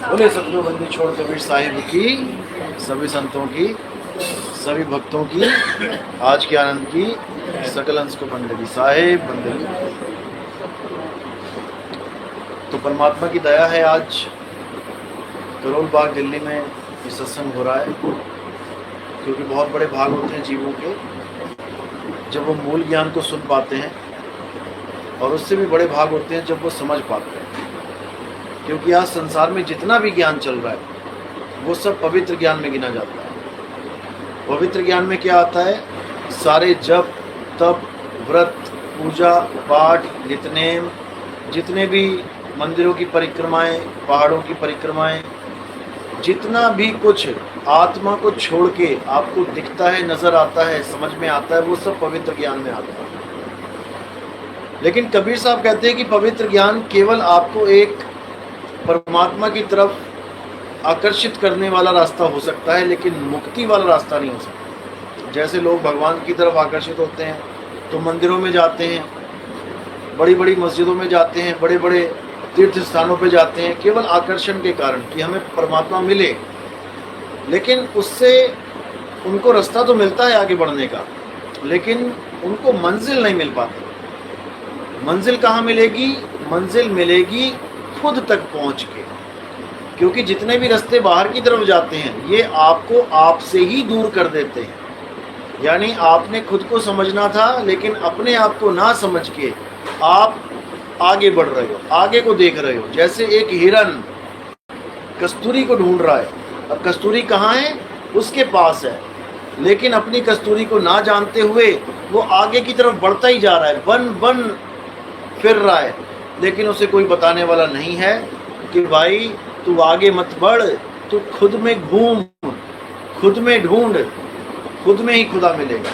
बोले सतगुरु बंदी छोड़ कबीर साहिब की, सभी संतों की, सभी भक्तों की, आज के आनंद की, सकल अंश को बंदगी साहिब बंदगी। तो परमात्मा की दया है, आज करोल बाग दिल्ली में ये सत्संग हो रहा है, क्योंकि बहुत बड़े भाग होते हैं जीवों के जब वो मूल ज्ञान को सुन पाते हैं, और उससे भी बड़े भाग होते हैं जब वो समझ पाते हैं। क्योंकि आज संसार में जितना भी ज्ञान चल रहा है वो सब पवित्र ज्ञान में गिना जाता है। पवित्र ज्ञान में क्या आता है? सारे जप तप व्रत पूजा पाठ नित्यनेम, जितने भी मंदिरों की परिक्रमाएं, पहाड़ों की परिक्रमाएं, जितना भी कुछ आत्मा को छोड़ के आपको दिखता है, नजर आता है, समझ में आता है, वो सब पवित्र ज्ञान में आता है। लेकिन कबीर साहब कहते हैं कि पवित्र ज्ञान केवल आपको एक परमात्मा की तरफ आकर्षित करने वाला रास्ता हो सकता है, लेकिन मुक्ति वाला रास्ता नहीं हो सकता। जैसे लोग भगवान की तरफ आकर्षित होते हैं तो मंदिरों में जाते हैं, बड़ी बड़ी मस्जिदों में जाते हैं, बड़े बड़े तीर्थ स्थानों पे जाते हैं, केवल आकर्षण के कारण कि हमें परमात्मा मिले। लेकिन उससे उनको रास्ता तो मिलता है आगे बढ़ने का, लेकिन उनको मंजिल नहीं मिल पाती। मंजिल कहाँ मिलेगी? मंजिल मिलेगी खुद तक पहुंच के। क्योंकि जितने भी रास्ते बाहर की तरफ जाते हैं ये आपको आपसे ही दूर कर देते हैं। यानी आपने खुद को समझना था, लेकिन अपने आप को ना समझ के आप आगे बढ़ रहे हो, आगे को देख रहे हो। जैसे एक हिरन कस्तूरी को ढूंढ रहा है, और कस्तूरी कहाँ है? उसके पास है, लेकिन अपनी कस्तूरी को ना जानते हुए वो आगे की तरफ बढ़ता ही जा रहा है, बन बन फिर रहा है। लेकिन उसे कोई बताने वाला नहीं है कि भाई तू आगे मत बढ़, तू खुद में घूम, खुद में ढूंढ, खुद में ही खुदा मिलेगा।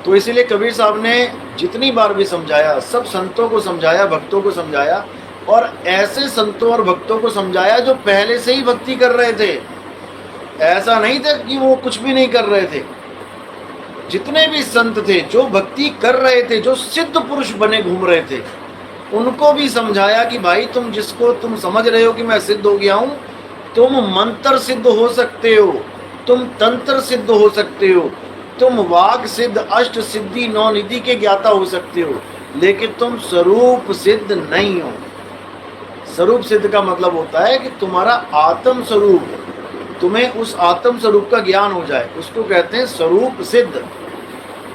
तो इसीलिए कबीर साहब ने जितनी बार भी समझाया, सब संतों को समझाया, भक्तों को समझाया, और ऐसे संतों और भक्तों को समझाया जो पहले से ही भक्ति कर रहे थे। ऐसा नहीं था कि वो कुछ भी नहीं कर रहे थे। जितने भी संत थे जो भक्ति कर रहे थे, जो सिद्ध पुरुष बने घूम रहे थे, उनको भी समझाया कि भाई तुम जिसको तुम समझ रहे हो कि मैं सिद्ध हो गया हूं, तुम मंत्र सिद्ध हो सकते हो, तुम तंत्र सिद्ध हो सकते हो, तुम वाग सिद्ध, अष्ट सिद्धि, नौ निधि के ज्ञाता हो सकते हो, लेकिन तुम स्वरूप सिद्ध नहीं हो। स्वरूप सिद्ध का मतलब होता है कि तुम्हारा आत्म स्वरूप, तुम्हें उस आत्म स्वरूप का ज्ञान हो जाए, उसको कहते हैं स्वरूप सिद्ध।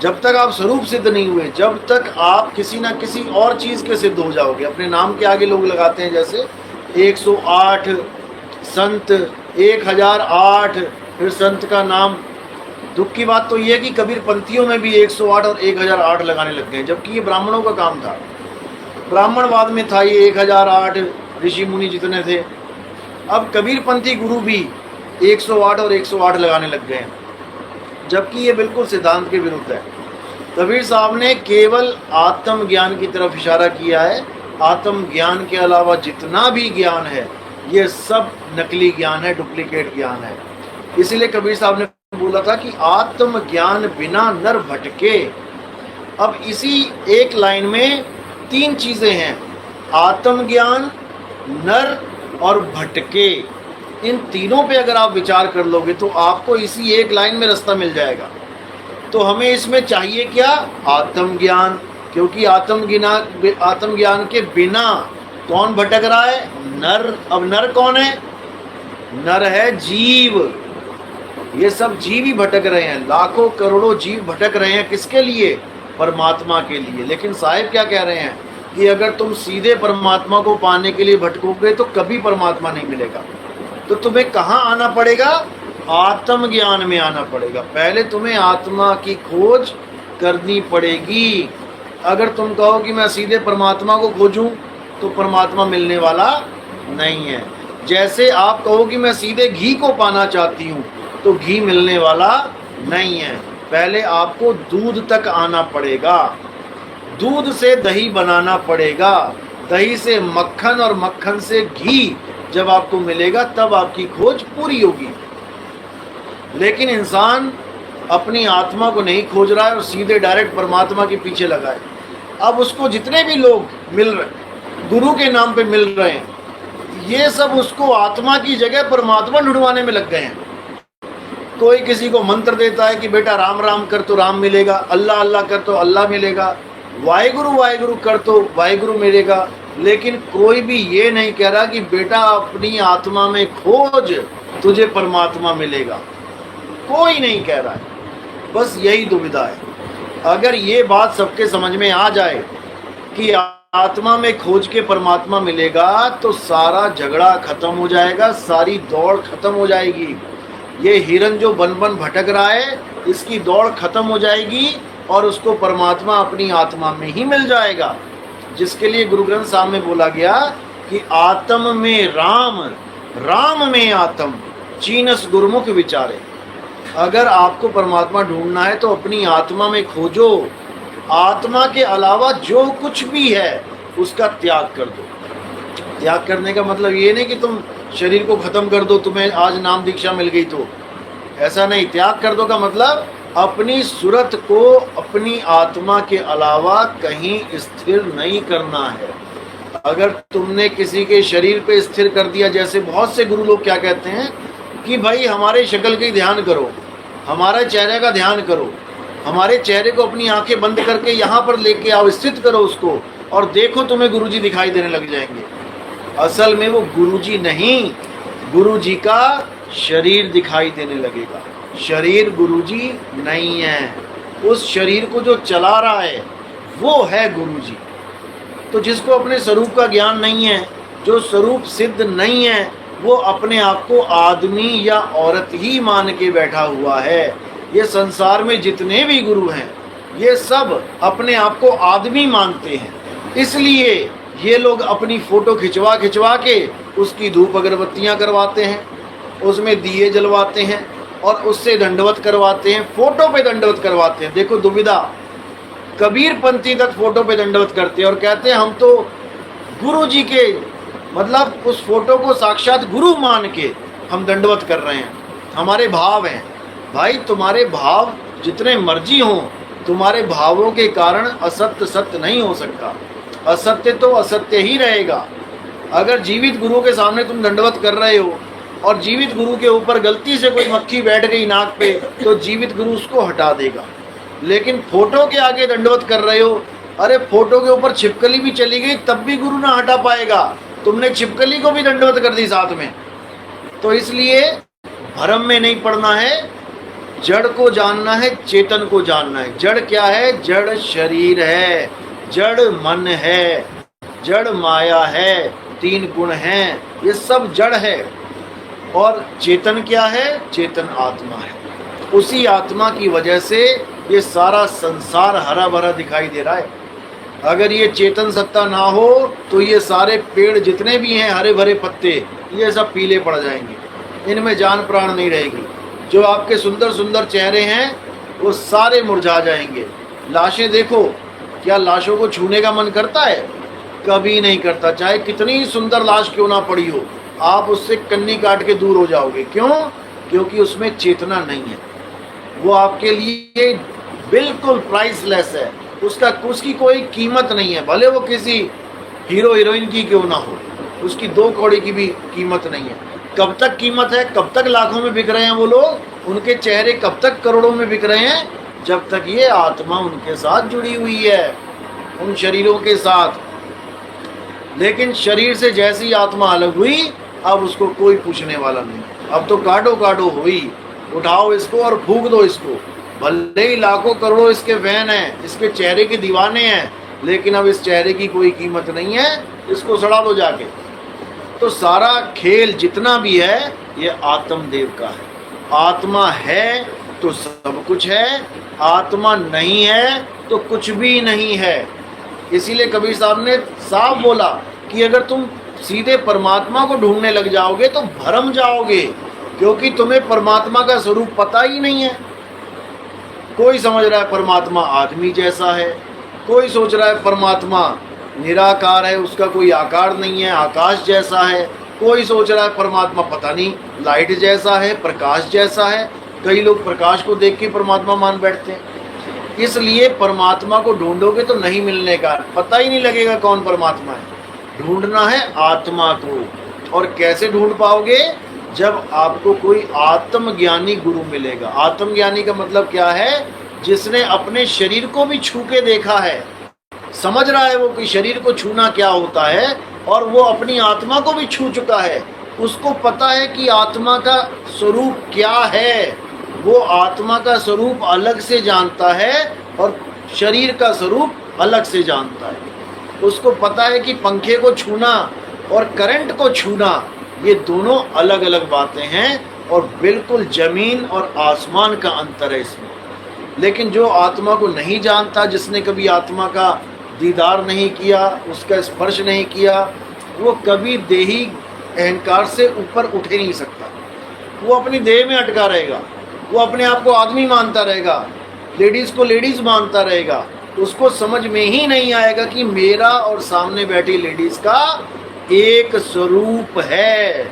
जब तक आप स्वरूप सिद्ध नहीं हुए, जब तक आप किसी ना किसी और चीज के सिद्ध हो जाओगे। अपने नाम के आगे लोग लगाते हैं, जैसे 108 संत, 1008, फिर संत का नाम। दुख की बात तो ये है कि कबीर पंथियों में भी 108 और 1008 लगाने लग गए, जबकि ये ब्राह्मणों का काम था। ब्राह्मणवाद में था ये 1008 ऋषि मुनि जितने थे। अब कबीर पंथी गुरु भी 108 और 108 लगाने लग गए, जबकि ये बिल्कुल सिद्धांत के विरुद्ध है। कबीर साहब ने केवल आत्म ज्ञान की तरफ इशारा किया है। आत्म ज्ञान के अलावा जितना भी ज्ञान है ये सब नकली ज्ञान है, डुप्लीकेट ज्ञान है। इसीलिए कबीर साहब ने बोला था कि आत्म ज्ञान बिना नर भटके। अब इसी एक लाइन में तीन चीजें हैं, आत्म ज्ञान, नर और भटके। इन तीनों पे अगर आप विचार कर लोगे तो आपको इसी एक लाइन में रास्ता मिल जाएगा। तो हमें इसमें चाहिए क्या? आत्मज्ञान। क्योंकि आत्मज्ञान के बिना कौन भटक रहा है? नर। अब नर कौन है? नर है जीव। ये सब जीव ही भटक रहे हैं, लाखों करोड़ों जीव भटक रहे हैं। किसके लिए? परमात्मा के लिए। लेकिन साहिब क्या कह रहे हैं कि अगर तुम सीधे परमात्मा को पाने के लिए भटकोगे तो कभी परमात्मा नहीं मिलेगा। तो तुम्हें कहाँ आना पड़ेगा? आत्मज्ञान में आना पड़ेगा। पहले तुम्हें आत्मा की खोज करनी पड़ेगी। अगर तुम कहो कि मैं सीधे परमात्मा को खोजूं तो परमात्मा मिलने वाला नहीं है। जैसे आप कहो कि मैं सीधे घी को पाना चाहती हूं तो घी मिलने वाला नहीं है। पहले आपको दूध तक आना पड़ेगा, दूध से दही बनाना पड़ेगा, दही से मक्खन और मक्खन से घी जब आपको मिलेगा तब आपकी खोज पूरी होगी। लेकिन इंसान अपनी आत्मा को नहीं खोज रहा है और सीधे डायरेक्ट परमात्मा के पीछे लगा है। अब उसको जितने भी लोग मिल रहे, गुरु के नाम पे मिल रहे हैं, ये सब उसको आत्मा की जगह परमात्मा ढूंढवाने में लग गए हैं। कोई किसी को मंत्र देता है कि बेटा राम राम कर तो राम मिलेगा, अल्लाह अल्लाह कर तो अल्लाह मिलेगा, वाहिगुरु वाहिगुरु कर तो वाहिगुरु मिलेगा, लेकिन कोई भी ये नहीं कह रहा कि बेटा अपनी आत्मा में खोज, तुझे परमात्मा मिलेगा। कोई नहीं कह रहा है। बस यही दुविधा है। अगर ये बात सबके समझ में आ जाए कि आत्मा में खोज के परमात्मा मिलेगा, तो सारा झगड़ा खत्म हो जाएगा, सारी दौड़ खत्म हो जाएगी। ये हिरन जो बन बन भटक रहा है, इसकी दौड़ खत्म हो जाएगी और उसको परमात्मा अपनी आत्मा में ही मिल जाएगा। जिसके लिए गुरु ग्रंथ साहब में बोला गया कि आत्म में राम, राम में आत्म, चीनस गुरुमुख विचारे। अगर आपको परमात्मा ढूंढना है तो अपनी आत्मा में खोजो। आत्मा के अलावा जो कुछ भी है उसका त्याग कर दो। त्याग करने का मतलब ये नहीं कि तुम शरीर को खत्म कर दो, तुम्हें आज नाम दीक्षा मिल गई तो, ऐसा नहीं। त्याग कर दो का मतलब अपनी सूरत को अपनी आत्मा के अलावा कहीं स्थिर नहीं करना है। अगर तुमने किसी के शरीर पे स्थिर कर दिया, जैसे बहुत से गुरु लोग क्या कहते हैं कि भाई हमारे शक्ल का ध्यान करो, हमारे चेहरे का ध्यान करो, हमारे चेहरे को अपनी आंखें बंद करके यहाँ पर लेके आओ, स्थित करो उसको, और देखो तुम्हें गुरुजी दिखाई देने लग जाएंगे। असल में वो गुरुजी नहीं, गुरुजी का शरीर दिखाई देने लगेगा। शरीर गुरुजी नहीं है। उस शरीर को जो चला रहा है वो है गुरुजी। तो जिसको अपने स्वरूप का ज्ञान नहीं है, जो स्वरूप सिद्ध नहीं है, वो अपने आप को आदमी या औरत ही मान के बैठा हुआ है। ये संसार में जितने भी गुरु हैं, ये सब अपने आप को आदमी मानते हैं। इसलिए ये लोग अपनी फोटो खिंचवा खिंचवा के उसकी धूप अगरबत्तियां करवाते हैं, उसमें दिए जलवाते हैं और उससे दंडवत करवाते हैं, फोटो पे दंडवत करवाते हैं। देखो दुविधा, कबीर पंथी तक फोटो पे दंडवत करते हैं और कहते हैं हम तो गुरु जी के, मतलब उस फोटो को साक्षात गुरु मान के हम दंडवत कर रहे हैं, हमारे भाव हैं। भाई तुम्हारे भाव जितने मर्जी हों, तुम्हारे भावों के कारण असत्य सत्य नहीं हो सकता। असत्य तो असत्य ही रहेगा। अगर जीवित गुरु के सामने तुम दंडवत कर रहे हो और जीवित गुरु के ऊपर गलती से कोई मक्खी बैठ गई नाक पे, तो जीवित गुरु उसको हटा देगा। लेकिन फोटो के आगे दंडवत कर रहे हो, अरे फोटो के ऊपर छिपकली भी चली गई तब भी गुरु ना हटा पाएगा, तुमने छिपकली को भी दंडवत कर दी साथ में। तो इसलिए भ्रम में नहीं पड़ना है, जड़ को जानना है, चेतन को जानना है। जड़ क्या है? जड़ शरीर है, जड़ मन है, जड़ माया है, तीन गुण हैं, ये सब जड़ है। और चेतन क्या है? चेतन आत्मा है। उसी आत्मा की वजह से ये सारा संसार हरा भरा दिखाई दे रहा है। अगर ये चेतन सत्ता ना हो तो ये सारे पेड़ जितने भी हैं, हरे भरे पत्ते, ये सब पीले पड़ जाएंगे, इनमें जान प्राण नहीं रहेगी। जो आपके सुंदर सुंदर चेहरे हैं वो सारे मुरझा जाएंगे। लाशें देखो, क्या लाशों को छूने का मन करता है? कभी नहीं करता। चाहे कितनी सुंदर लाश क्यों ना पड़ी हो, आप उससे कन्नी काट के दूर हो जाओगे। क्यों? क्योंकि उसमें चेतना नहीं है। वो आपके लिए बिल्कुल प्राइसलेस है, उसकी कोई कीमत नहीं है। भले वो किसी हीरो हीरोइन की क्यों ना हो, उसकी 2 कौड़ी की भी कीमत नहीं है। कब तक कीमत है? कब तक लाखों में बिक रहे हैं वो लोग? उनके चेहरे कब तक करोड़ों में बिक रहे हैं? जब तक ये आत्मा उनके साथ जुड़ी हुई है, उन शरीरों के साथ। लेकिन शरीर से जैसी आत्मा अलग हुई, अब उसको कोई पूछने वाला नहीं। अब तो काटो काटो हुई, उठाओ इसको और फूंक दो इसको। भले ही लाखों करोड़ों इसके फैन हैं, इसके चेहरे के दीवाने हैं, लेकिन अब इस चेहरे की कोई कीमत नहीं है, इसको सड़ा दो जाके। तो सारा खेल जितना भी है ये आत्मदेव का है। आत्मा है तो सब कुछ है, आत्मा नहीं है तो कुछ भी नहीं है। इसीलिए कबीर साहब ने साफ बोला कि अगर तुम सीधे परमात्मा को ढूंढने लग जाओगे तो भरम जाओगे, क्योंकि तुम्हें परमात्मा का स्वरूप पता ही नहीं है। कोई समझ रहा है परमात्मा आदमी जैसा है, कोई सोच रहा है परमात्मा निराकार है, उसका कोई आकार नहीं है, आकाश जैसा है। कोई सोच रहा है परमात्मा पता नहीं लाइट जैसा है, प्रकाश जैसा है। कई लोग प्रकाश को देख के परमात्मा मान बैठते हैं। इसलिए परमात्मा को ढूंढोगे तो नहीं मिलने का, पता ही नहीं लगेगा कौन परमात्मा है। ढूंढना है आत्मा को। और कैसे ढूंढ पाओगे? जब आपको कोई आत्मज्ञानी गुरु मिलेगा। आत्मज्ञानी का मतलब क्या है? जिसने अपने शरीर को भी छू के देखा है, समझ रहा है वो कि शरीर को छूना क्या होता है, और वो अपनी आत्मा को भी छू चुका है। उसको पता है कि आत्मा का स्वरूप क्या है। वो आत्मा का स्वरूप अलग से जानता है और शरीर का स्वरूप अलग से जानता है। उसको पता है कि पंखे को छूना और करंट को छूना ये दोनों अलग अलग बातें हैं, और बिल्कुल जमीन और आसमान का अंतर है इसमें। लेकिन जो आत्मा को नहीं जानता, जिसने कभी आत्मा का दीदार नहीं किया, उसका स्पर्श नहीं किया, वो कभी देही अहंकार से ऊपर उठ ही नहीं सकता। वो अपनी देह में अटका रहेगा, वो अपने आप को आदमी मानता रहेगा, लेडीज को लेडीज मानता रहेगा। उसको समझ में ही नहीं आएगा कि मेरा और सामने बैठी लेडीज का एक स्वरूप है,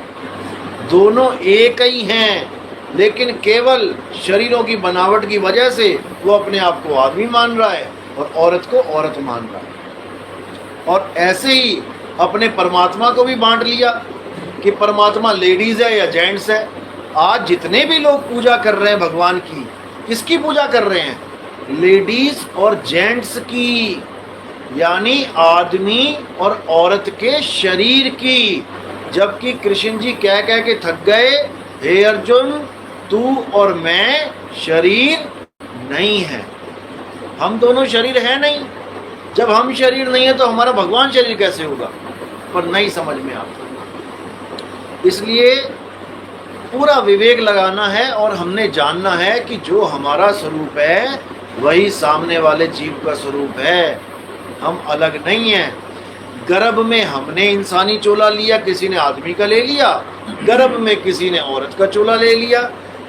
दोनों एक ही हैं, लेकिन केवल शरीरों की बनावट की वजह से वो अपने आप को आदमी मान रहा है और औरत को औरत मान रहा है। और ऐसे ही अपने परमात्मा को भी बांट लिया कि परमात्मा लेडीज है या जेंट्स है। आज जितने भी लोग पूजा कर रहे हैं भगवान की, किसकी पूजा कर रहे हैं? लेडीज और जेंट्स की, यानी आदमी और औरत के शरीर की। जबकि कृष्ण जी कह कह के थक गए, हे अर्जुन तू और मैं शरीर नहीं है। हम दोनों शरीर है नहीं। जब हम शरीर नहीं है तो हमारा भगवान शरीर कैसे होगा? पर नहीं समझ में आता। इसलिए पूरा विवेक लगाना है और हमने जानना है कि जो हमारा स्वरूप है वही सामने वाले जीव का स्वरूप है। हम अलग नहीं हैं। गर्भ में हमने इंसानी चोला लिया, किसी ने आदमी का ले लिया। गर्भ में किसी ने औरत का चोला ले लिया।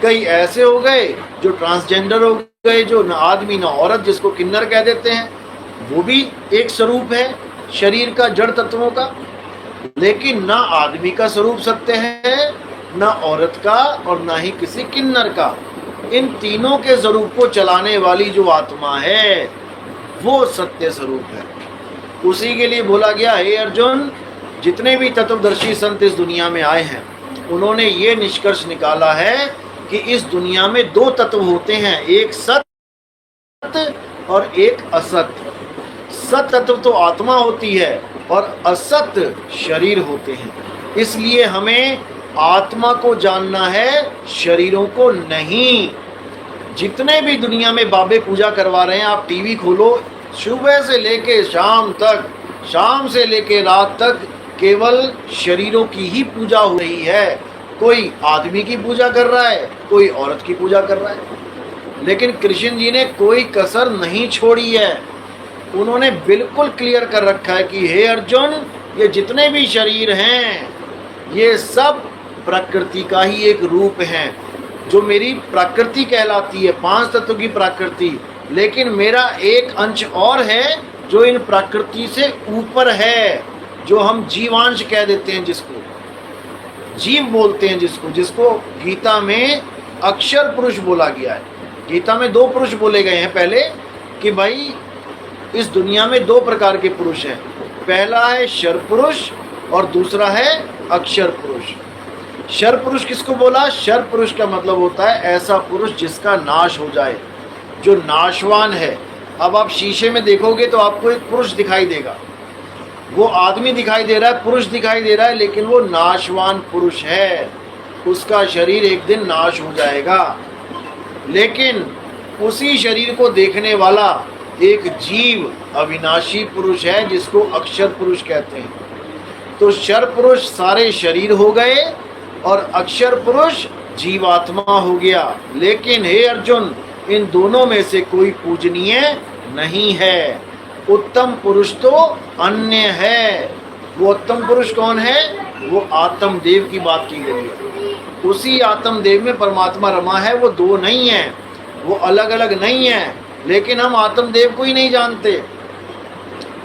कई ऐसे हो गए जो ट्रांसजेंडर हो गए, जो न आदमी न औरत, जिसको किन्नर कह देते हैं। वो भी एक स्वरूप है शरीर का, जड़ तत्वों का। लेकिन ना आदमी का स्वरूप सत्य है, ना औरत का, और ना ही किसी किन्नर का। इन तीनों के स्वरूप को चलाने वाली जो आत्मा है वो सत्य स्वरूप है। उसी के लिए बोला गया, हे अर्जुन जितने भी तत्वदर्शी संत इस दुनिया में आए हैं उन्होंने ये निष्कर्ष निकाला है कि इस दुनिया में दो तत्व होते हैं, एक सत्य और एक असत्य। सत तत्व तो आत्मा होती है और असत्य शरीर होते हैं। इसलिए हमें आत्मा को जानना है, शरीरों को नहीं। जितने भी दुनिया में बाबे पूजा करवा रहे हैं, आप टीवी खोलो, सुबह से लेके शाम तक, शाम से लेके रात तक केवल शरीरों की ही पूजा हो रही है। कोई आदमी की पूजा कर रहा है, कोई औरत की पूजा कर रहा है। लेकिन कृष्ण जी ने कोई कसर नहीं छोड़ी है। उन्होंने बिल्कुल क्लियर कर रखा है कि हे अर्जुन, ये जितने भी शरीर हैं ये सब प्रकृति का ही एक रूप है, जो मेरी प्रकृति कहलाती है, पांच तत्व की प्रकृति। लेकिन मेरा एक अंश और है जो इन प्रकृति से ऊपर है, जो हम जीवांश कह देते हैं, जिसको जीव बोलते हैं, जिसको गीता में अक्षर पुरुष बोला गया है। गीता में दो पुरुष बोले गए हैं पहले, कि भाई इस दुनिया में दो प्रकार के पुरुष हैं। पहला है शर पुरुष और दूसरा है अक्षर पुरुष। शर पुरुष किसको बोला? शर पुरुष का मतलब होता है ऐसा पुरुष जिसका नाश हो जाए, जो नाशवान है। अब आप शीशे में देखोगे तो आपको एक पुरुष दिखाई देगा, वो आदमी दिखाई दे रहा है, पुरुष दिखाई दे रहा है, लेकिन वो नाशवान पुरुष है। उसका शरीर एक दिन नाश हो जाएगा। लेकिन उसी शरीर को देखने वाला एक जीव अविनाशी पुरुष है, जिसको अक्षर पुरुष कहते हैं। तो शर पुरुष सारे शरीर हो गए और अक्षर पुरुष जीवात्मा हो गया। लेकिन हे अर्जुन, इन दोनों में से कोई पूजनीय नहीं है। उत्तम पुरुष तो अन्य है। वो उत्तम पुरुष कौन है? वो आत्मदेव की बात की गई है। उसी आत्मदेव में परमात्मा रमा है। वो दो नहीं है, वो अलग अलग नहीं है। लेकिन हम आत्मदेव को ही नहीं जानते,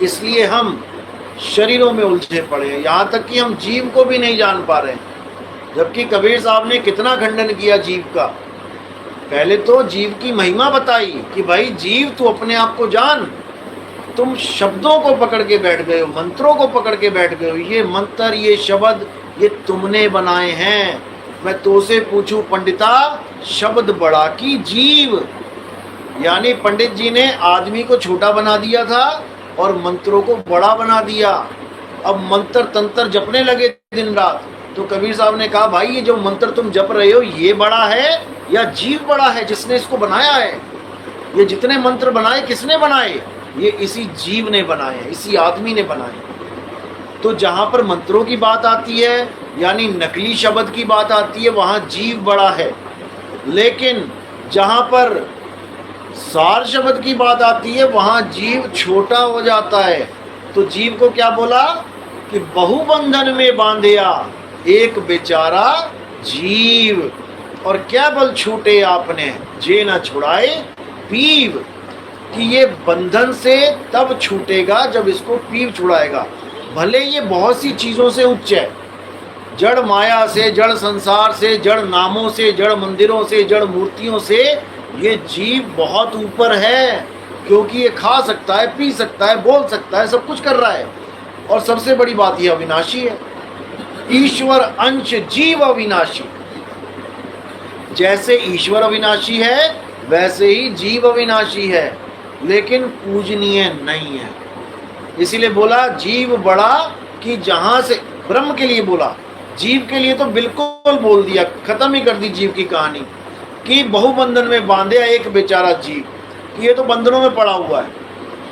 इसलिए हम शरीरों में उलझे पड़े हैं। यहाँ तक कि हम जीव को भी नहीं जान पा रहे हैं। जबकि कबीर साहब ने कितना खंडन किया जीव का। पहले तो जीव की महिमा बताई कि भाई जीव तू अपने आप को जान। तुम शब्दों को पकड़ के बैठ गए हो, मंत्रों को पकड़ के बैठ गए हो। ये मंत्र, ये शब्द, ये तुमने बनाए हैं। मैं तो से पूछूं पंडिता, शब्द बड़ा की जीव। यानी पंडित जी ने आदमी को छोटा बना दिया था और मंत्रों को बड़ा बना दिया। अब मंत्र तंत्र जपने लगे दिन रात। तो कबीर साहब ने कहा, भाई ये जो मंत्र तुम जप रहे हो ये बड़ा है या जीव बड़ा है जिसने इसको बनाया है? ये जितने मंत्र बनाए किसने बनाए? ये इसी जीव ने बनाए, इसी आदमी ने बनाए। तो जहां पर मंत्रों की बात आती है यानी नकली शब्द की बात आती है, वहां जीव बड़ा है। लेकिन जहां पर सार शब्द की बात आती है वहां जीव छोटा हो जाता है। तो जीव को क्या बोला कि बहुबंधन में बांधिया एक बेचारा जीव, और क्या बल छूटे आपने जे न छुड़ाए पीव, कि ये बंधन से तब छूटेगा जब इसको पीव छुड़ाएगा। भले ये बहुत सी चीज़ों से उच्च है, जड़ माया से, जड़ संसार से, जड़ नामों से, जड़ मंदिरों से, जड़ मूर्तियों से ये जीव बहुत ऊपर है, क्योंकि ये खा सकता है, पी सकता है, बोल सकता है, सब कुछ कर रहा है। और सबसे बड़ी बात ये अविनाशी है। ईश्वर अंश जीव अविनाशी। जैसे ईश्वर अविनाशी है वैसे ही जीव अविनाशी है, लेकिन पूजनीय नहीं है। इसीलिए बोला जीव बड़ा, कि जहां से ब्रह्म के लिए बोला, जीव के लिए तो बिल्कुल बोल दिया, खत्म ही कर दी जीव की कहानी कि बहुबंधन में बांधे एक बेचारा जीव, कि ये तो बंधनों में पड़ा हुआ है।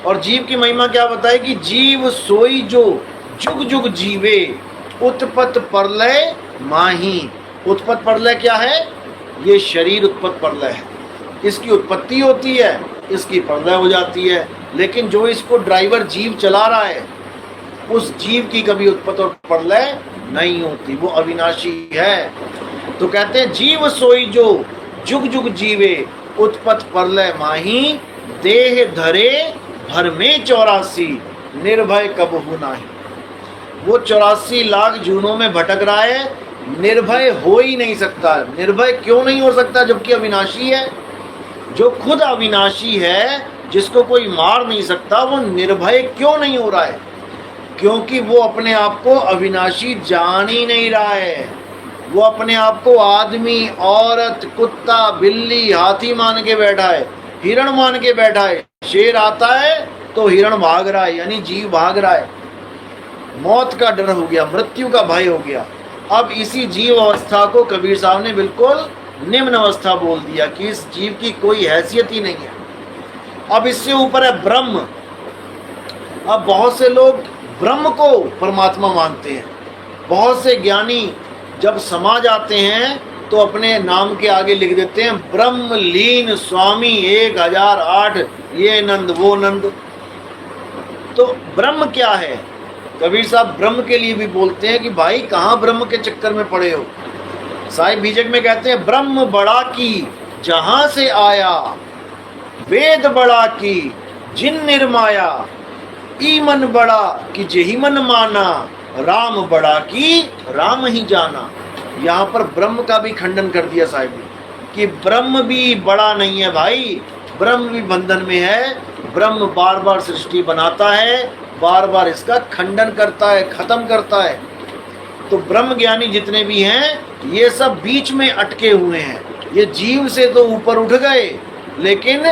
और जीव की महिमा क्या बताए कि जीव सोई जो जुग जुग जीवे उत्पत्त प्रलय माही। उत्पत्त प्रलय क्या है? ये शरीर उत्पत्त प्रलय है। इसकी उत्पत्ति होती है, इसकी प्रलय हो जाती है। लेकिन जो इसको ड्राइवर जीव चला रहा है उस जीव की कभी उत्पत्ति और प्रलय नहीं होती, वो अविनाशी है। तो कहते हैं जीव सोई जो जुग जुग जीवे उत्पत्त प्रलय माही, देह धरे भर में 84 निर्भय कबहु नाही। वो 84 लाख जूनों में भटक रहा है, निर्भय हो ही नहीं सकता। निर्भय क्यों नहीं हो सकता जबकि अविनाशी है? जो खुद अविनाशी है, जिसको कोई मार नहीं सकता, वो निर्भय क्यों नहीं हो रहा है? क्योंकि वो अपने आप को अविनाशी जान ही नहीं रहा है। वो अपने आप को आदमी, औरत, कुत्ता, बिल्ली, हाथी मान के बैठा है, हिरण मान के बैठा है। शेर आता है तो हिरण भाग रहा है, यानी जीव भाग रहा है। मौत का डर हो गया, मृत्यु का भय हो गया। अब इसी जीव अवस्था को कबीर साहब ने बिल्कुल निम्न अवस्था बोल दिया कि इस जीव की कोई हैसियत ही नहीं है। अब इससे ऊपर है ब्रह्म। अब बहुत से लोग ब्रह्म को परमात्मा मानते हैं। बहुत से ज्ञानी जब समा जाते हैं तो अपने नाम के आगे लिख देते हैं ब्रह्मलीन स्वामी 1008, ये नंद वो नंद। तो ब्रह्म क्या है? कबीर साहब ब्रह्म के लिए भी बोलते हैं कि भाई कहाँ ब्रह्म के चक्कर में पड़े हो। साहिब बीजक में कहते हैं ब्रह्म बड़ा की जहां से आया, वेद बड़ा की जिन निर्माया, ईमन बड़ा कि जेहि मन माना, राम बड़ा की राम ही जाना। यहाँ पर ब्रह्म का भी खंडन कर दिया साहिब ने कि ब्रह्म भी बड़ा नहीं है भाई, ब्रह्म भी बंधन में है। ब्रह्म बार बार सृष्टि बनाता है, बार बार इसका खंडन करता है, खत्म करता है। तो ब्रह्म ज्ञानी जितने भी हैं ये सब बीच में अटके हुए हैं। ये जीव से तो ऊपर उठ गए लेकिन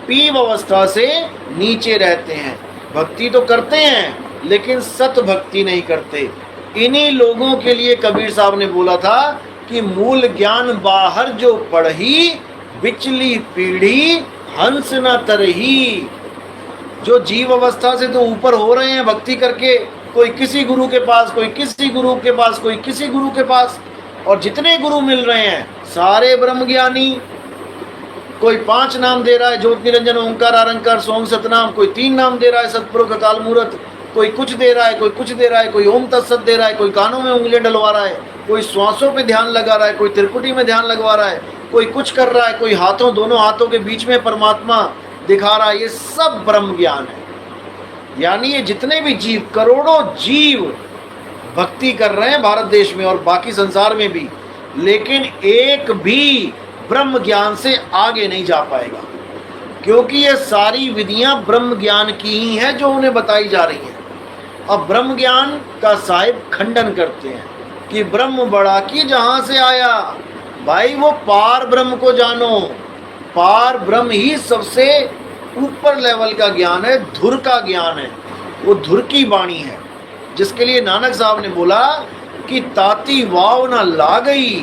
पीव अवस्था से नीचे रहते हैं। भक्ति तो करते हैं लेकिन सत भक्ति नहीं करते। इन्हीं लोगों के लिए कबीर साहब ने बोला था कि मूल ज्ञान बाहर जो पढ़ी, बिचली पीढ़ी हंस न तरही। जो जीव अवस्था से तो ऊपर हो रहे हैं भक्ति करके, कोई किसी गुरु के पास, कोई किसी गुरु के पास, कोई किसी गुरु के पास, और जितने गुरु मिल रहे हैं सारे ब्रह्म ज्ञानी। कोई 5 नाम दे रहा है, ज्योति निरंजन ओंकार अरंकार सोम सतनाम, कोई 3 नाम दे रहा है, सतपुरुष अकाल मूरत, कोई कुछ दे रहा है, कोई कुछ दे रहा है, कोई ओम तत्सत दे रहा है, कोई कानों में उंगलियां डलवा रहा है, कोई श्वासों पे ध्यान लगा रहा है, कोई त्रिपुटी में ध्यान लगवा रहा है, कोई कुछ कर रहा है, कोई हाथों, दोनों हाथों के बीच में परमात्मा दिखा रहा है। ये सब ब्रह्म ज्ञान है। यानी ये जितने भी जीव, करोड़ों जीव भक्ति कर रहे हैं भारत देश में और बाकी संसार में भी, लेकिन एक भी ब्रह्म ज्ञान से आगे नहीं जा पाएगा, क्योंकि ये सारी विधियां ब्रह्म ज्ञान की ही हैं जो उन्हें बताई जा रही हैं। अब ब्रह्म ज्ञान का साहिब खंडन करते हैं कि ब्रह्म बड़ा की जहां से आया। भाई वो पार ब्रह्म को जानो। पार ब्रह्म ही सबसे ऊपर लेवल का ज्ञान है, धुर का ज्ञान है, वो धुर की वाणी है, जिसके लिए नानक साहब ने बोला कि ताती वाव ना ला गई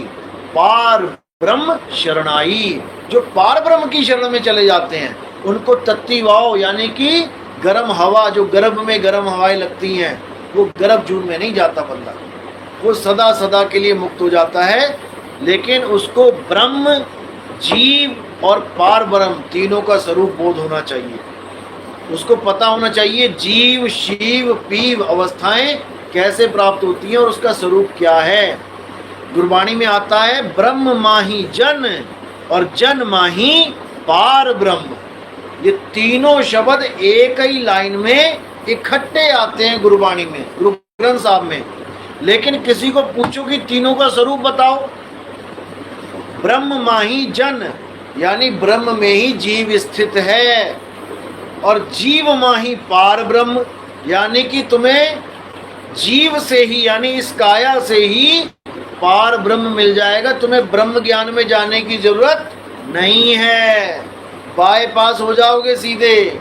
पार ब्रह्म शरणाई। जो पार ब्रह्म की शरण में चले जाते हैं उनको तत्ती वाव यानी कि गर्म हवा, जो गर्भ में गर्म हवाएं लगती हैं, वो गर्भ जून में नहीं जाता बंदा, वो सदा सदा के लिए मुक्त हो जाता है। लेकिन उसको ब्रह्म, जीव और पार ब्रह्म तीनों का स्वरूप बोध होना चाहिए। उसको पता होना चाहिए जीव, शिव, पीव अवस्थाएं कैसे प्राप्त होती हैं और उसका स्वरूप क्या है। गुरबाणी में आता है ब्रह्म माही जन और जन माही पार ब्रह्म। ये तीनों शब्द एक ही लाइन में इकट्ठे आते हैं गुरबाणी में, गुरु ग्रंथ साहब में। लेकिन किसी को पूछो कि तीनों का स्वरूप बताओ, ब्रह्म माही जन यानी ब्रह्म में ही जीव स्थित है, और जीव माही पार ब्रह्म यानी कि तुम्हें जीव से ही यानी इस काया से ही पार ब्रह्म मिल जाएगा। तुम्हें ब्रह्म ज्ञान में जाने की जरूरत नहीं है, बाईपास हो जाओगे सीधे।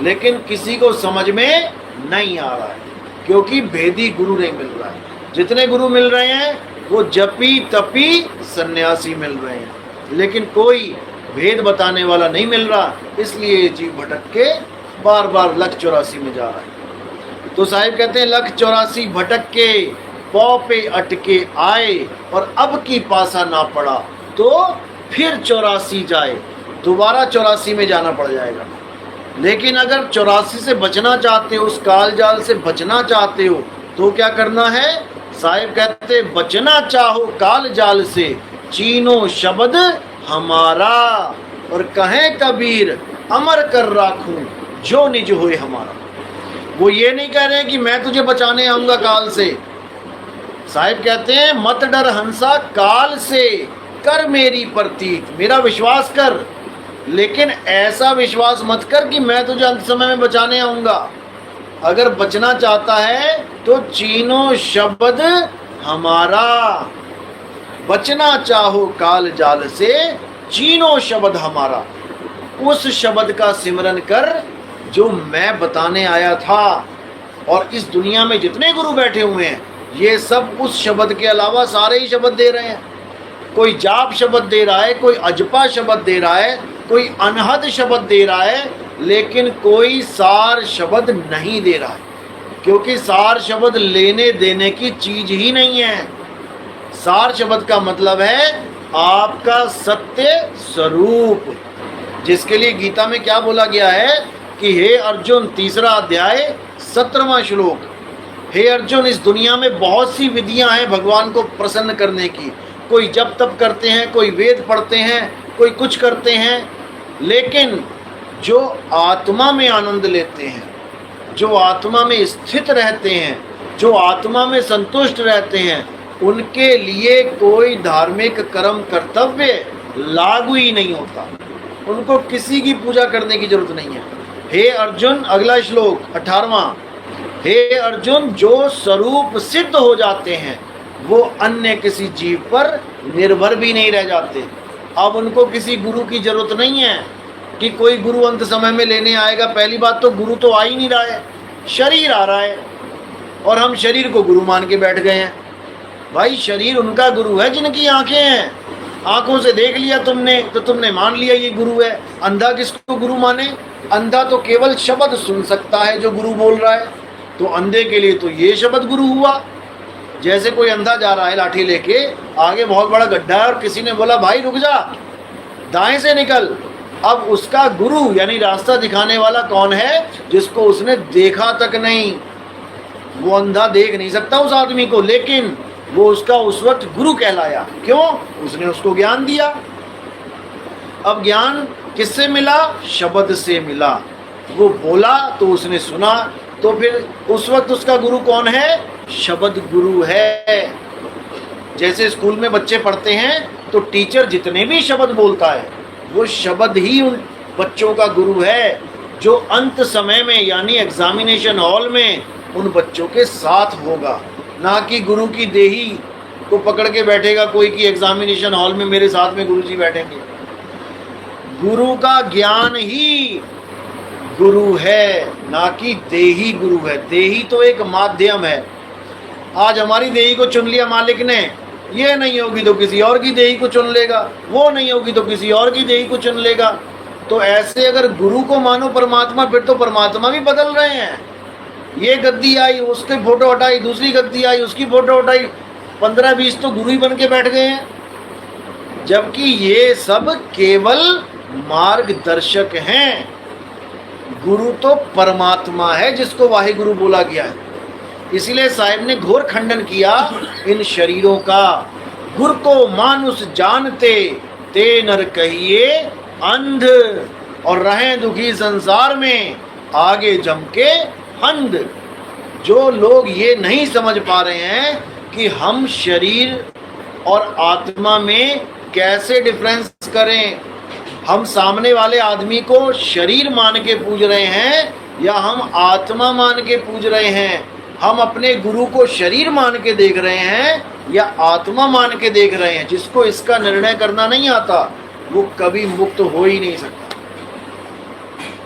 लेकिन किसी को समझ में नहीं आ रहा है क्योंकि भेदी गुरु नहीं मिल रहा है। जितने गुरु मिल रहे हैं वो जपी तपी सन्यासी मिल रहे हैं, लेकिन कोई भेद बताने वाला नहीं मिल रहा। इसलिए जीव भटक के बार बार लख 84 में जा रहा है। तो साहिब कहते हैं लख 84 भटक के पौ पे अटके आए, और अब की पासा ना पड़ा तो फिर 84 जाए। दोबारा 84 में जाना पड़ जाएगा। लेकिन अगर 84 से बचना चाहते हो, उस काल जाल से बचना चाहते हो, तो क्या करना है? साहिब कहते बचना चाहो काल जाल से, चीनो शब्द हमारा, और कहें कबीर अमर कर राखूं जो निज होए हमारा। वो ये नहीं कह रहे कि मैं तुझे बचाने आऊंगा काल से। साहिब कहते हैं मत डर हंसा काल से, कर मेरी प्रतीत, मेरा विश्वास कर, लेकिन ऐसा विश्वास मत कर कि मैं तुझे अंत समय में बचाने आऊंगा। अगर बचना चाहता है तो चीनो शब्द हमारा, बचना चाहो काल जाल से, चीनो शब्द हमारा, उस शब्द का सिमरन कर जो मैं बताने आया था। और इस दुनिया में जितने गुरु बैठे हुए हैं ये सब उस शब्द के अलावा सारे ही शब्द दे रहे हैं। कोई जाप शब्द दे रहा है, कोई अजपा शब्द दे रहा है, कोई अनहद शब्द दे रहा है, लेकिन कोई सार शब्द नहीं दे रहा है, क्योंकि सार शब्द लेने देने की चीज ही नहीं है। सार शब्द का मतलब है आपका सत्य स्वरूप, जिसके लिए गीता में क्या बोला गया है कि हे अर्जुन, तीसरा अध्याय 17वां श्लोक, हे अर्जुन, इस दुनिया में बहुत सी विधियां हैं भगवान को प्रसन्न करने की। कोई जप तप करते हैं, कोई वेद पढ़ते हैं, कोई कुछ करते हैं, लेकिन जो आत्मा में आनंद लेते हैं, जो आत्मा में स्थित रहते हैं, जो आत्मा में संतुष्ट रहते हैं, उनके लिए कोई धार्मिक कर्म कर्तव्य लागू ही नहीं होता। उनको किसी की पूजा करने की जरूरत नहीं है। हे अर्जुन, अगला श्लोक 18वां, हे अर्जुन, जो स्वरूप सिद्ध हो जाते हैं वो अन्य किसी जीव पर निर्भर भी नहीं रह जाते। अब उनको किसी गुरु की जरूरत नहीं है कि कोई गुरु अंत समय में लेने आएगा। पहली बात तो गुरु तो आ ही नहीं रहा है, शरीर आ रहा है, और हम शरीर को गुरु मान के बैठ गए हैं। भाई शरीर उनका गुरु है जिनकी आंखें हैं। आंखों से देख लिया तुमने तो तुमने मान लिया ये गुरु है। अंधा किसको गुरु माने? अंधा तो केवल शब्द सुन सकता है जो गुरु बोल रहा है, तो अंधे के लिए तो ये शब्द गुरु हुआ। जैसे कोई अंधा जा रहा है लाठी लेके, आगे बहुत बड़ा गड्ढा है और किसी ने बोला भाई रुक जा, दाएं से निकल। अब उसका गुरु यानी रास्ता दिखाने वाला कौन है? जिसको उसने देखा तक नहीं। वो अंधा देख नहीं सकता उस आदमी को, लेकिन वो उसका उस वक्त गुरु कहलाया। क्यों? उसने उसको ज्ञान दिया। अब ज्ञान किससे मिला? शब्द से मिला। वो बोला तो उसने सुना, तो फिर उस वक्त उसका गुरु कौन है? शब्द गुरु है। जैसे स्कूल में बच्चे पढ़ते हैं तो टीचर जितने भी शब्द बोलता है वो शब्द ही उन बच्चों का गुरु है, जो अंत समय में यानी एग्जामिनेशन हॉल में उन बच्चों के साथ होगा। ना कि गुरु की देही को पकड़ के बैठेगा कोई कि एग्जामिनेशन हॉल में मेरे साथ में गुरुजी बैठेंगे। गुरु का ज्ञान ही गुरु है, ना कि देही गुरु है। देही तो एक माध्यम है। आज हमारी देही को चुन लिया मालिक ने, ये नहीं होगी तो किसी और की देही को चुन लेगा, वो नहीं होगी तो किसी और की देही को चुन लेगा। तो ऐसे अगर गुरु को मानो परमात्मा, फिर तो परमात्मा भी बदल रहे हैं। ये गद्दी आई, उसकी फोटो हटाई, दूसरी गद्दी आई, उसकी फोटो हटाई, 15-20 तो गुरु ही बन के बैठ गए हैं। जबकि ये सब केवल मार्गदर्शक हैं। गुरु तो परमात्मा है जिसको वाहिगुरु बोला गया है। इसलिए साहिब ने घोर खंडन किया इन शरीरों का। गुर को मानुष जानते ते नर कहिए अंध, और रहें दुखी संसार में आगे जम के अंध। जो लोग ये नहीं समझ पा रहे हैं कि हम शरीर और आत्मा में कैसे डिफरेंस करें, हम सामने वाले आदमी को शरीर मान के पूज रहे हैं या हम आत्मा मान के पूज रहे हैं, हम अपने गुरु को शरीर मान के देख रहे हैं या आत्मा मान के देख रहे हैं, जिसको इसका निर्णय करना नहीं आता वो कभी मुक्त हो ही नहीं सकता।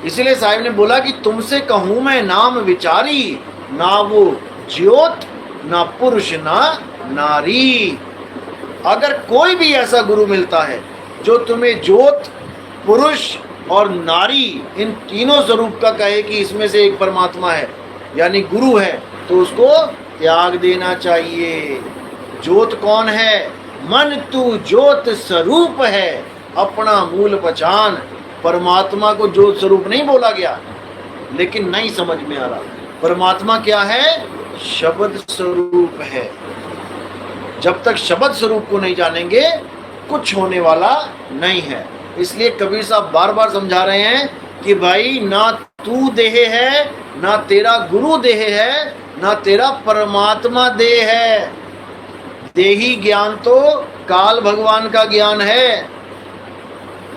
इसलिए साहिब ने बोला कि तुमसे कहूं मैं नाम विचारी, ना वो ज्योत ना पुरुष ना नारी। अगर कोई भी ऐसा गुरु मिलता है जो तुम्हें ज्योत, पुरुष और नारी इन तीनों स्वरूप का कहे कि इसमें से एक परमात्मा है यानी गुरु है, तो उसको त्याग देना चाहिए। ज्योत कौन है? मन तू ज्योत स्वरूप है, अपना मूल पहचान। परमात्मा को ज्योत स्वरूप नहीं बोला गया, लेकिन नहीं समझ में आ रहा। परमात्मा क्या है? शब्द स्वरूप है। जब तक शब्द स्वरूप को नहीं जानेंगे कुछ होने वाला नहीं है। इसलिए कबीर साहब बार बार समझा रहे हैं कि भाई ना तू देह है, ना तेरा गुरु देह है, ना तेरा परमात्मा देह है। देही ज्ञान तो काल भगवान का ज्ञान है।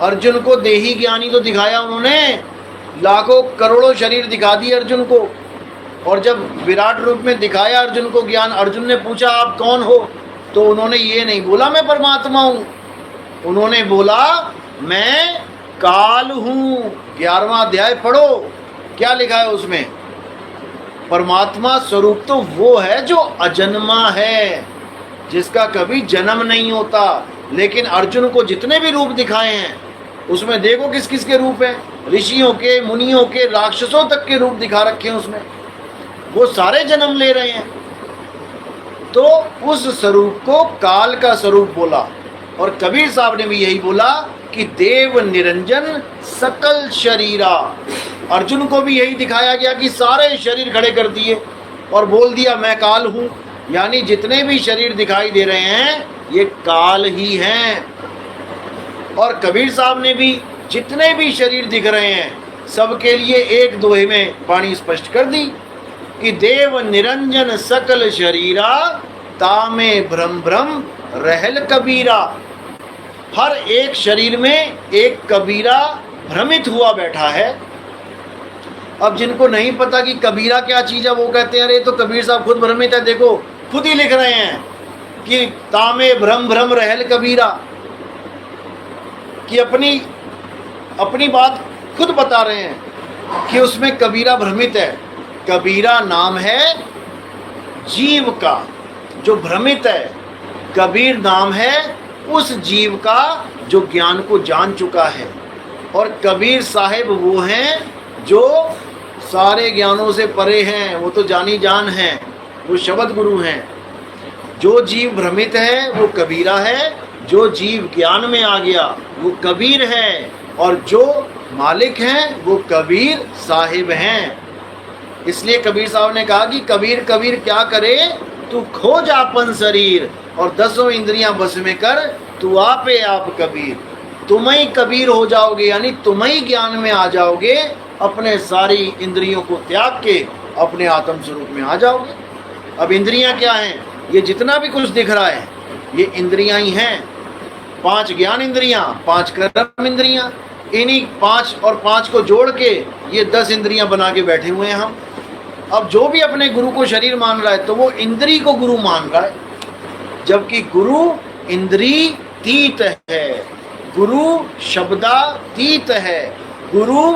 अर्जुन को देही ज्ञानी तो दिखाया उन्होंने, लाखों करोड़ों शरीर दिखा दिए अर्जुन को, और जब विराट रूप में दिखाया अर्जुन को ज्ञान, अर्जुन ने पूछा आप कौन हो, तो उन्होंने ये नहीं बोला मैं परमात्मा हूं, उन्होंने बोला मैं काल हूं। 11वां अध्याय पढ़ो, क्या लिखा है उसमें? परमात्मा स्वरूप तो वो है जो अजन्मा है, जिसका कभी जन्म नहीं होता। लेकिन अर्जुन को जितने भी रूप दिखाए हैं उसमें देखो किस किस के रूप हैं, ऋषियों के, मुनियों के, राक्षसों तक के रूप दिखा रखे हैं उसमें। वो सारे जन्म ले रहे हैं। तो उस स्वरूप को काल का स्वरूप बोला। और कबीर साहब ने भी यही बोला कि देव निरंजन सकल शरीरा। अर्जुन को भी यही दिखाया गया कि सारे शरीर खड़े कर दिए और बोल दिया मैं काल हूं। यानी जितने भी शरीर दिखाई दे रहे हैं ये काल ही हैं। और कबीर साहब ने भी जितने भी शरीर दिख रहे हैं सबके लिए एक दोहे में वाणी स्पष्ट कर दी कि देव निरंजन सकल शरीरा, तामे भ्रम भ्रम रहल कबीरा। हर एक शरीर में एक कबीरा भ्रमित हुआ बैठा है। अब जिनको नहीं पता कि कबीरा क्या चीज है वो कहते हैं अरे तो कबीर साहब खुद भ्रमित है। देखो खुद ही लिख रहे हैं कि तामे भ्रम भ्रम रहल कबीरा, कि अपनी बात खुद बता रहे हैं कि उसमें कबीरा भ्रमित है। कबीरा नाम है जीव का जो भ्रमित है, कबीर नाम है उस जीव का जो ज्ञान को जान चुका है। और कबीर साहिब वो हैं जो सारे ज्ञानों से परे हैं, वो तो जानी जान हैं, वो शब्द गुरु हैं। जो जीव भ्रमित है वो कबीरा है, जो जीव ज्ञान में आ गया वो कबीर है, और जो मालिक हैं वो कबीर साहिब हैं। इसलिए कबीर साहब ने कहा कि कबीर कबीर क्या करे, तू खोज आपन शरीर और 10 इंद्रियां बस में कर, तू आपे आप कबीर। तुम ही कबीर हो जाओगे, यानी तुम ही ज्ञान में आ जाओगे, अपने सारी इंद्रियों को त्याग के अपने आत्म स्वरूप में आ जाओगे। अब इंद्रियां क्या हैं? ये जितना भी कुछ दिख रहा है ये इंद्रियां ही हैं। 5 ज्ञान इंद्रियां, 5 कर्म इंद्रियां, इन्हीं 5 और 5 को जोड़ के ये 10 इंद्रियां बना के बैठे हुए हैं हम। अब जो भी अपने गुरु को शरीर मान रहा है तो वो इंद्री को गुरु मान रहा है, जबकि गुरु इंद्रीतीत है, गुरु शब्दातीत है, गुरु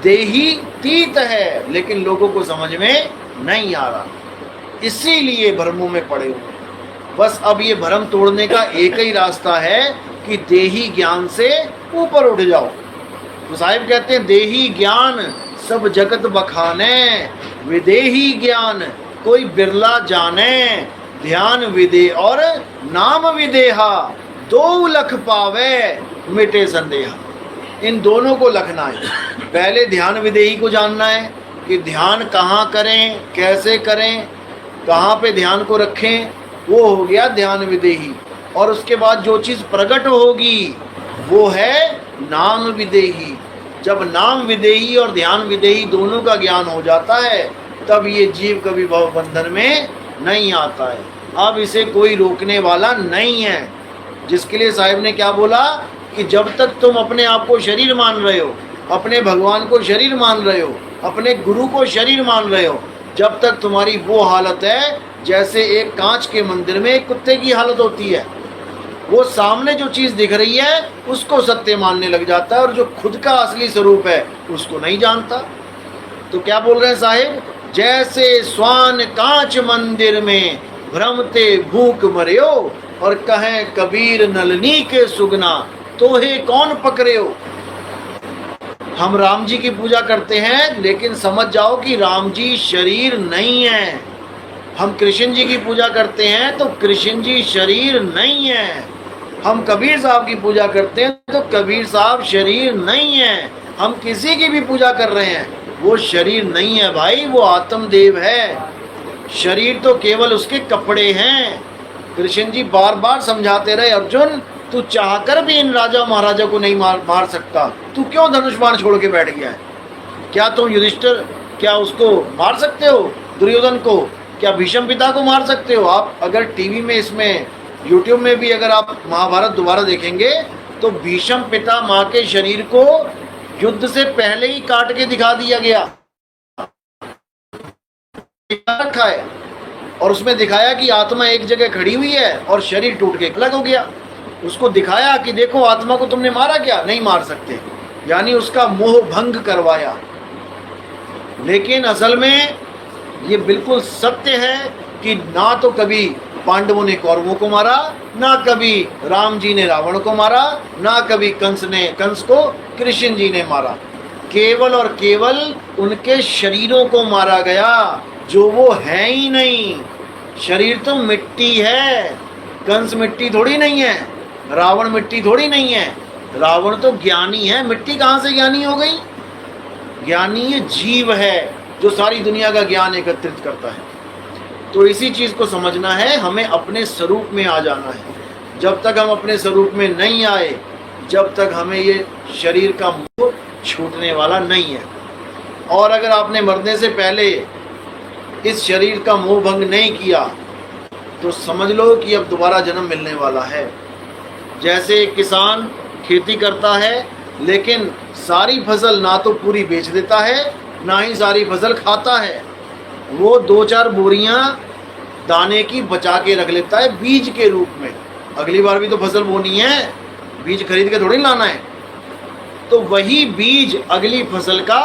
देहीतीत है, लेकिन लोगों को समझ में नहीं आ रहा, इसीलिए भ्रमों में पड़े हुए। बस अब ये भ्रम तोड़ने का एक ही रास्ता है कि देही ज्ञान से ऊपर उठ जाओ। तो साहिब कहते हैं देही ज्ञान सब जगत बखाने, विदेही ज्ञान कोई बिरला जाने, ध्यान विदे और नाम विदेहा, दो लख पावे मिटे संदेहा। इन दोनों को लखना है। पहले ध्यान विदेही को जानना है कि ध्यान कहाँ करें, कैसे करें, कहाँ पे ध्यान को रखें, वो हो गया ध्यान विदेही। और उसके बाद जो चीज़ प्रकट होगी वो है नाम विदेही। जब नाम विदेही और ध्यान विदेही दोनों का ज्ञान हो जाता है तब ये जीव कभी भव बंधन में नहीं आता है। अब इसे कोई रोकने वाला नहीं है, जिसके लिए साहिब ने क्या बोला कि जब तक तुम अपने आप को शरीर मान रहे हो, अपने भगवान को शरीर मान रहे हो, अपने गुरु को शरीर मान रहे हो, जब तक तुम्हारी वो हालत है जैसे एक कांच के मंदिर में एक कुत्ते की हालत होती है, वो सामने जो चीज़ दिख रही है उसको सत्य मानने लग जाता है और जो खुद का असली स्वरूप है उसको नहीं जानता। तो क्या बोल रहे हैं साहिब, जैसे स्वान कांच मंदिर में भ्रमते भूख मरियो, और कहें कबीर नलनी के सुगना तोहे कौन पकड़े हो। हम राम जी की पूजा करते हैं, लेकिन समझ जाओ कि राम जी शरीर नहीं है। हम कृष्ण जी की पूजा करते हैं तो कृष्ण जी शरीर नहीं है। हम कबीर साहब की पूजा करते हैं तो कबीर साहब शरीर नहीं है। हम किसी की भी पूजा कर रहे हैं, वो शरीर नहीं है भाई, वो आत्मदेव है। शरीर तो केवल उसके कपड़े हैं। कृष्ण जी बार बार समझाते रहे, अर्जुन तू चाहकर भी इन राजा महाराजा को नहीं मार सकता, तू क्यों धनुष बाण छोड़ के बैठ गया है। क्या तुम युधिष्ठिर, क्या उसको मार सकते हो, दुर्योधन को, क्या भीष्म पिता को मार सकते हो। आप अगर टीवी में, इसमें यूट्यूब में भी अगर आप महाभारत दोबारा देखेंगे तो भीष्म पिता माँ के शरीर को युद्ध से पहले ही काट के दिखा दिया गया रखा है, और उसमें दिखाया कि आत्मा एक जगह खड़ी हुई है और शरीर टूट के अलग हो गया। उसको दिखाया कि देखो आत्मा को तुमने मारा क्या, नहीं मार सकते, यानी उसका मोह भंग करवाया। लेकिन असल में ये बिल्कुल सत्य है कि ना तो कभी पांडवों ने कौरवों को मारा, ना कभी राम जी ने रावण को मारा, ना कभी कंस को कृष्ण जी ने मारा। केवल और केवल उनके शरीरों को मारा गया जो वो है ही नहीं। शरीर तो मिट्टी है, कंस मिट्टी थोड़ी नहीं है, रावण मिट्टी थोड़ी नहीं है। रावण तो ज्ञानी है, मिट्टी कहाँ से ज्ञानी हो गई। ज्ञानी ये जीव है जो सारी दुनिया का ज्ञान एकत्रित करता है। तो इसी चीज़ को समझना है, हमें अपने स्वरूप में आ जाना है। जब तक हम अपने स्वरूप में नहीं आए, जब तक हमें ये शरीर का मोह छूटने वाला नहीं है। और अगर आपने मरने से पहले इस शरीर का मोह भंग नहीं किया तो समझ लो कि अब दोबारा जन्म मिलने वाला है। जैसे एक किसान खेती करता है, लेकिन सारी फसल ना तो पूरी बेच देता है, ना ही सारी फसल खाता है। वो 2-4 बोरियां दाने की बचा के रख लेता है बीज के रूप में। अगली बार भी तो फसल बोनी है, बीज खरीद के थोड़ी लाना है। तो वही बीज अगली फसल का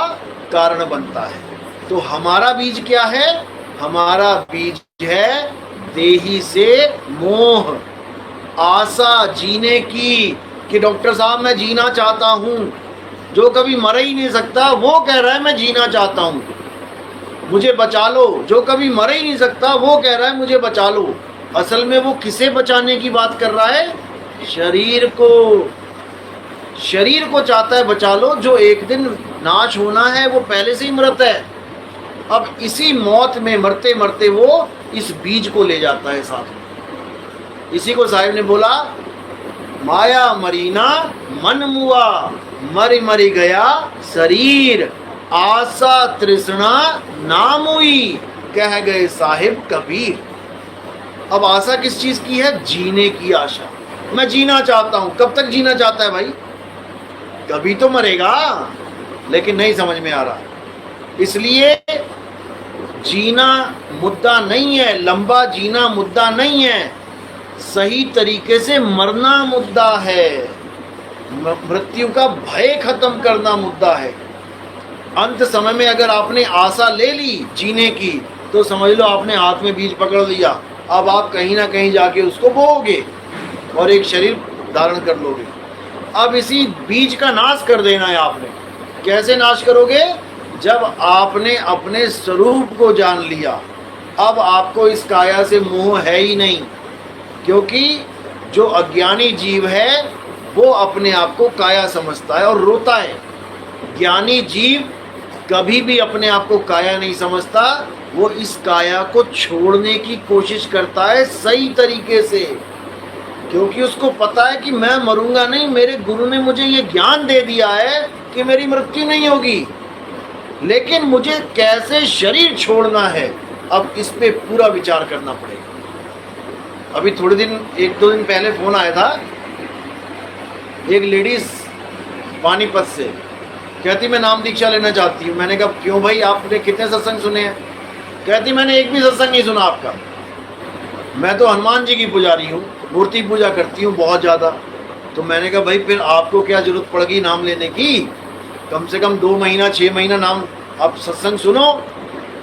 कारण बनता है। तो हमारा बीज क्या है, हमारा बीज है देही से मोह, आशा जीने की, कि डॉक्टर साहब मैं जीना चाहता हूँ। जो कभी मर ही नहीं सकता वो कह रहा है मैं जीना चाहता हूँ, मुझे बचा लो। जो कभी मर ही नहीं सकता वो कह रहा है मुझे बचा लो। असल में वो किसे बचाने की बात कर रहा है, शरीर को। शरीर को चाहता है बचा लो, जो एक दिन नाश होना है वो पहले से ही मृत है। अब इसी मौत में मरते मरते वो इस बीज को ले जाता है साथ में। इसी को साहिब ने बोला, माया मरीना मन मुआ, मरी मरी गया शरीर, आशा तृष्णा नाम हुई, कह गए साहिब कबीर। अब आशा किस चीज की है, जीने की आशा। मैं जीना चाहता हूं। कब तक जीना चाहता है भाई, कभी तो मरेगा, लेकिन नहीं समझ में आ रहा। इसलिए जीना मुद्दा नहीं है, लंबा जीना मुद्दा नहीं है, सही तरीके से मरना मुद्दा है, मृत्यु का भय खत्म करना मुद्दा है। अंत समय में अगर आपने आशा ले ली जीने की तो समझ लो आपने हाथ में बीज पकड़ लिया। अब आप कहीं ना कहीं जाके उसको बोओगे और एक शरीर धारण कर लोगे। अब इसी बीज का नाश कर देना है आपने। कैसे नाश करोगे? जब आपने अपने स्वरूप को जान लिया। अब आपको इस काया से मोह है ही नहीं, क्योंकि जो अज्ञानी जीव है वो अपने आप को काया समझता है और रोता है। ज्ञानी जीव कभी भी अपने आप को काया नहीं समझता, वो इस काया को छोड़ने की कोशिश करता है सही तरीके से, क्योंकि उसको पता है कि मैं मरूंगा नहीं, मेरे गुरु ने मुझे ये ज्ञान दे दिया है कि मेरी मृत्यु नहीं होगी, लेकिन मुझे कैसे शरीर छोड़ना है, अब इस पे पूरा विचार करना पड़ेगा। अभी थोड़े दिन, एक दो दिन पहले फोन आया था एक लेडीज पानीपत से, कहती मैं नाम दीक्षा लेना चाहती हूँ। मैंने कहा क्यों भाई, आपने कितने सत्संग सुने हैं? कहती मैंने एक भी सत्संग नहीं सुना आपका, मैं तो हनुमान जी की पुजारी हूँ, मूर्ति पूजा करती हूँ बहुत ज़्यादा। तो मैंने कहा भाई फिर आपको क्या जरूरत पड़ गई नाम लेने की? कम से कम 2 महीना 6 महीना नाम आप सत्संग सुनो।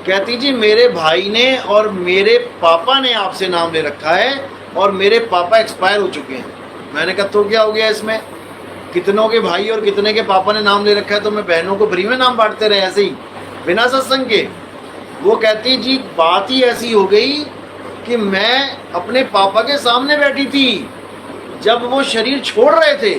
कहती जी मेरे भाई ने और मेरे पापा ने आपसे नाम ले रखा है और मेरे पापा एक्सपायर हो चुके हैं। मैंने कहा तो क्या हो गया इसमें, कितनों के भाई और कितने के पापा ने नाम ले रखा है, तो मैं बहनों को फ्री में नाम बांटते रहे ऐसे ही बिना सत्संग के। वो कहती जी बात ही ऐसी हो गई कि मैं अपने पापा के सामने बैठी थी जब वो शरीर छोड़ रहे थे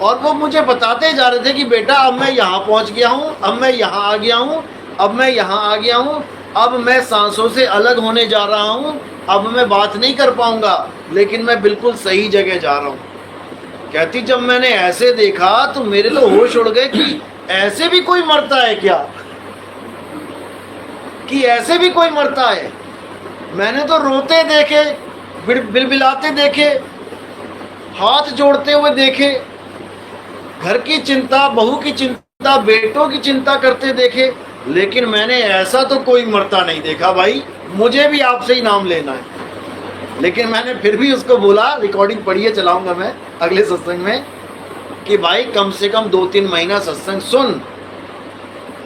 और वो मुझे बताते जा रहे थे कि बेटा अब मैं यहाँ पहुँच गया हूँ, अब मैं यहाँ आ गया हूँ, अब मैं यहाँ आ गया हूँ, अब मैं सांसों से अलग होने जा रहा हूँ, अब मैं बात नहीं कर पाऊंगा, लेकिन मैं बिल्कुल सही जगह जा रहा हूँ। कहती जब मैंने ऐसे देखा तो मेरे तो होश उड़ गए कि ऐसे भी कोई मरता है क्या, कि ऐसे भी कोई मरता है। मैंने तो रोते देखे, बिलबिलाते देखे, हाथ जोड़ते हुए देखे, घर की चिंता, बहू की चिंता, बेटों की चिंता करते देखे, लेकिन मैंने ऐसा तो कोई मरता नहीं देखा। भाई मुझे भी आपसे ही नाम लेना है। लेकिन मैंने फिर भी उसको बोला, रिकॉर्डिंग पढ़िए चलाऊंगा मैं अगले सत्संग में, कि भाई कम से कम 2-3 महीना सत्संग सुन,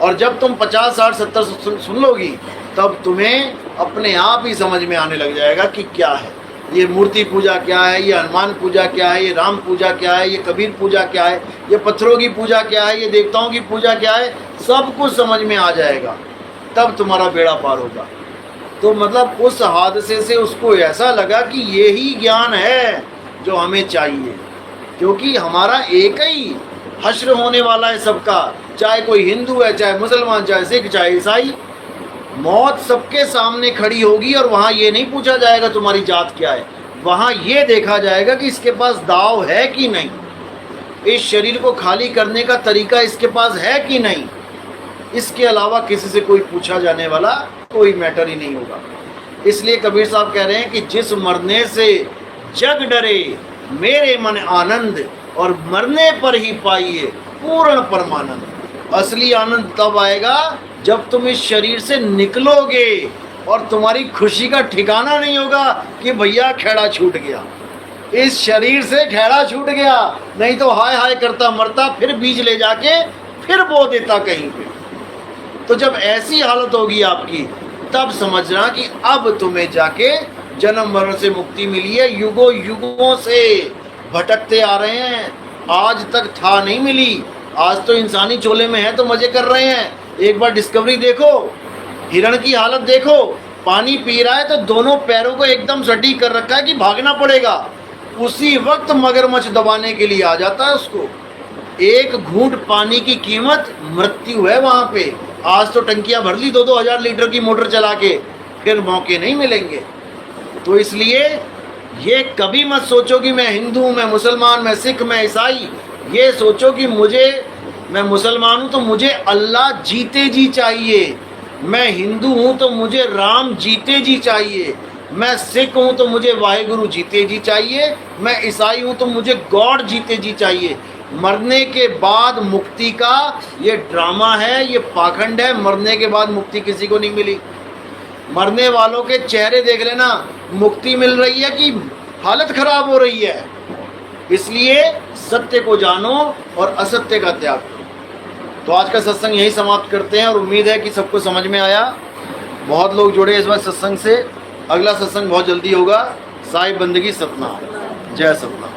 और जब तुम 50, 60, 70 सत्संग सुन लोगी तब तुम्हें अपने आप ही समझ में आने लग जाएगा कि क्या है ये मूर्ति पूजा, क्या है ये हनुमान पूजा, क्या है ये राम पूजा, क्या है ये कबीर पूजा, क्या है ये पत्थरों की पूजा, क्या है ये देवताओं की पूजा, क्या है, सब कुछ समझ में आ जाएगा। तब तुम्हारा बेड़ा पार होगा। तो मतलब उस हादसे से उसको ऐसा लगा कि ये ही ज्ञान है जो हमें चाहिए, क्योंकि हमारा एक ही हश्र होने वाला है सबका, चाहे कोई हिंदू है, चाहे मुसलमान, चाहे सिख, चाहे ईसाई। मौत सबके सामने खड़ी होगी और वहाँ ये नहीं पूछा जाएगा तुम्हारी जात क्या है, वहाँ ये देखा जाएगा कि इसके पास दाव है कि नहीं, इस शरीर को खाली करने का तरीका इसके पास है कि नहीं। इसके अलावा किसी से कोई पूछा जाने वाला कोई मैटर ही नहीं होगा। इसलिए कबीर साहब कह रहे हैं कि जिस मरने से जग डरे मेरे मन आनंद, और मरने पर ही पाइए पूर्ण परमानंद। असली आनंद तब आएगा जब तुम इस शरीर से निकलोगे और तुम्हारी खुशी का ठिकाना नहीं होगा कि भैया खेड़ा छूट गया, इस शरीर से खेड़ा छूट गया, नहीं तो हाय हाय करता मरता, फिर बीज ले जाके फिर बो देता कहीं पे। तो जब ऐसी हालत होगी आपकी, तब समझना कि अब तुम्हें जाके जन्म मरण से मुक्ति मिली है। युगों युगों से भटकते आ रहे हैं, आज तक था नहीं मिली। आज तो इंसानी चोले में है तो मजे कर रहे हैं। एक बार डिस्कवरी देखो, हिरण की हालत देखो, पानी पी रहा है तो दोनों पैरों को एकदम सटीक कर रखा है कि भागना पड़ेगा, उसी वक्त मगरमच्छ दबाने के लिए आ जाता है उसको। एक घूंट पानी की कीमत मृत्यु है वहाँ पे। आज तो टंकियाँ भर ली 2-2 हज़ार लीटर की मोटर चला के, फिर मौके नहीं मिलेंगे। तो इसलिए ये कभी मत सोचो कि मैं हिंदू, मैं मुसलमान, मैं सिख, मैं ईसाई। ये सोचो कि मैं मुसलमान हूँ तो मुझे अल्लाह जीते जी चाहिए, मैं हिंदू हूँ तो मुझे राम जीते जी चाहिए, मैं सिख हूँ तो मुझे वाहेगुरु जीते जी चाहिए, मैं ईसाई हूँ तो मुझे गॉड जीते जी चाहिए। मरने के बाद मुक्ति का ये ड्रामा है, ये पाखंड है। मरने के बाद मुक्ति किसी को नहीं मिली। मरने वालों के चेहरे देख लेना, मुक्ति मिल रही है कि हालत खराब हो रही है। इसलिए सत्य को जानो और असत्य का त्याग करो। तो आज का सत्संग यही समाप्त करते हैं और उम्मीद है कि सबको समझ में आया। बहुत लोग जुड़े इस वक्त सत्संग से। अगला सत्संग बहुत जल्दी होगा। साई बंदगी सतना। जय सतना।